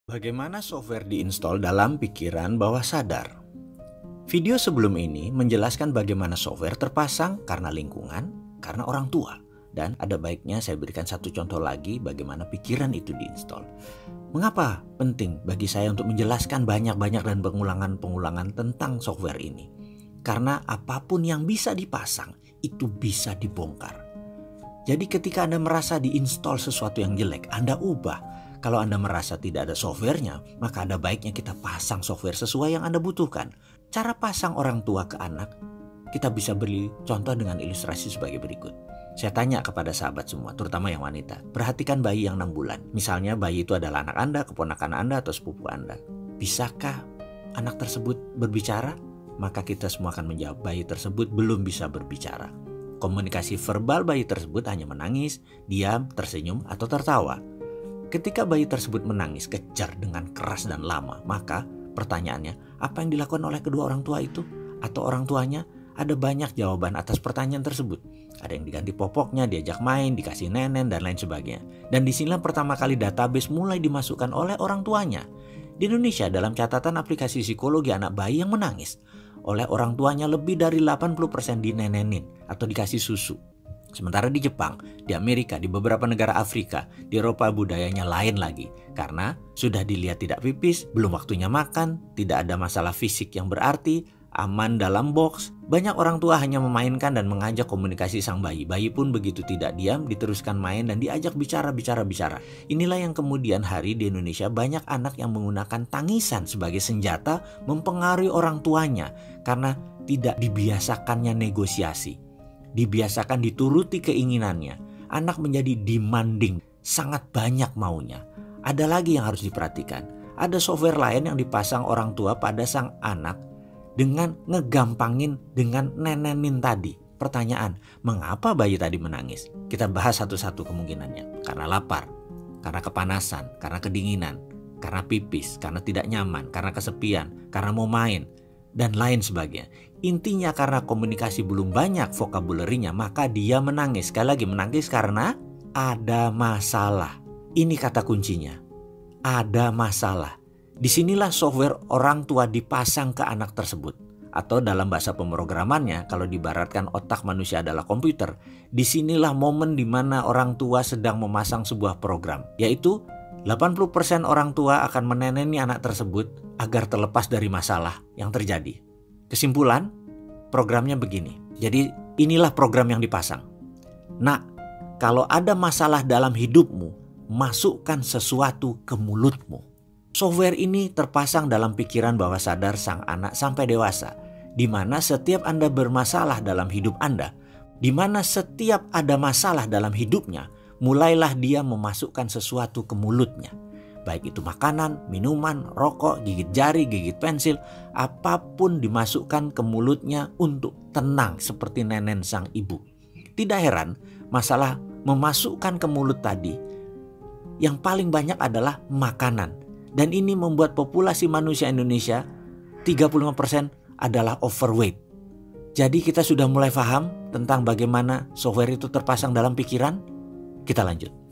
Bagaimana software diinstal dalam pikiran bawah sadar? Video sebelum ini menjelaskan bagaimana software terpasang karena lingkungan, karena orang tua. Dan ada baiknya saya berikan satu contoh lagi bagaimana pikiran itu diinstal. Mengapa penting bagi saya untuk menjelaskan banyak-banyak dan pengulangan-pengulangan tentang software ini? Karena apapun yang bisa dipasang, itu bisa dibongkar. Jadi ketika Anda merasa diinstal sesuatu yang jelek, Anda ubah. Kalau Anda merasa tidak ada softwarenya, maka ada baiknya kita pasang software sesuai yang Anda butuhkan. Cara pasang orang tua ke anak, kita bisa beri contoh dengan ilustrasi sebagai berikut. Saya tanya kepada sahabat semua, terutama yang wanita. Perhatikan bayi yang 6 bulan. Misalnya bayi itu adalah anak Anda, keponakan Anda, atau sepupu Anda. Bisakah anak tersebut berbicara? Maka kita semua akan menjawab, bayi tersebut belum bisa berbicara. Komunikasi verbal bayi tersebut hanya menangis, diam, tersenyum, atau tertawa. Ketika bayi tersebut menangis kejar dengan keras dan lama, maka pertanyaannya, apa yang dilakukan oleh kedua orang tua itu? Atau orang tuanya? Ada banyak jawaban atas pertanyaan tersebut. Ada yang diganti popoknya, diajak main, dikasih nenen, dan lain sebagainya. Dan disinilah pertama kali database mulai dimasukkan oleh orang tuanya. Di Indonesia, dalam catatan aplikasi psikologi anak bayi yang menangis, oleh orang tuanya lebih dari 80% dinenenin atau dikasih susu. Sementara di Jepang, di Amerika, di beberapa negara Afrika, di Eropa budayanya lain lagi. Karena sudah dilihat tidak pipis, belum waktunya makan, tidak ada masalah fisik yang berarti, aman dalam box. Banyak orang tua hanya memainkan dan mengajak komunikasi sang bayi. Bayi pun begitu tidak diam, diteruskan main dan diajak bicara. Inilah yang kemudian hari di Indonesia banyak anak yang menggunakan tangisan sebagai senjata mempengaruhi orang tuanya. Karena tidak dibiasakannya negosiasi. Dibiasakan dituruti keinginannya. Anak menjadi demanding, sangat banyak maunya. Ada lagi yang harus diperhatikan. Ada software lain yang dipasang orang tua pada sang anak dengan ngegampangin dengan nenenin tadi. Pertanyaan, mengapa bayi tadi menangis? Kita bahas satu-satu kemungkinannya. Karena lapar, karena kepanasan, karena kedinginan, karena pipis, karena tidak nyaman, karena kesepian, karena mau main, dan lain sebagainya. Intinya karena komunikasi belum banyak vocabulary-nya, maka dia menangis. Sekali lagi menangis karena ada masalah. Ini kata kuncinya. Ada masalah. Disinilah software orang tua dipasang ke anak tersebut. Atau dalam bahasa pemrogramannya, kalau diibaratkan otak manusia adalah komputer, disinilah momen di mana orang tua sedang memasang sebuah program. Yaitu 80% orang tua akan meneneni anak tersebut agar terlepas dari masalah yang terjadi. Kesimpulan, programnya begini. Jadi inilah program yang dipasang. Nak, kalau ada masalah dalam hidupmu, masukkan sesuatu ke mulutmu. Software ini terpasang dalam pikiran bawah sadar sang anak sampai dewasa, di mana setiap Anda bermasalah dalam hidup Anda, di mana setiap ada masalah dalam hidupnya, mulailah dia memasukkan sesuatu ke mulutnya. Baik itu makanan, minuman, rokok, gigit jari, gigit pensil, apapun dimasukkan ke mulutnya untuk tenang seperti nenen sang ibu. Tidak heran masalah memasukkan ke mulut tadi yang paling banyak adalah makanan. Dan ini membuat populasi manusia Indonesia 35% adalah overweight. Jadi kita sudah mulai paham tentang bagaimana software itu terpasang dalam pikiran. Kita lanjut.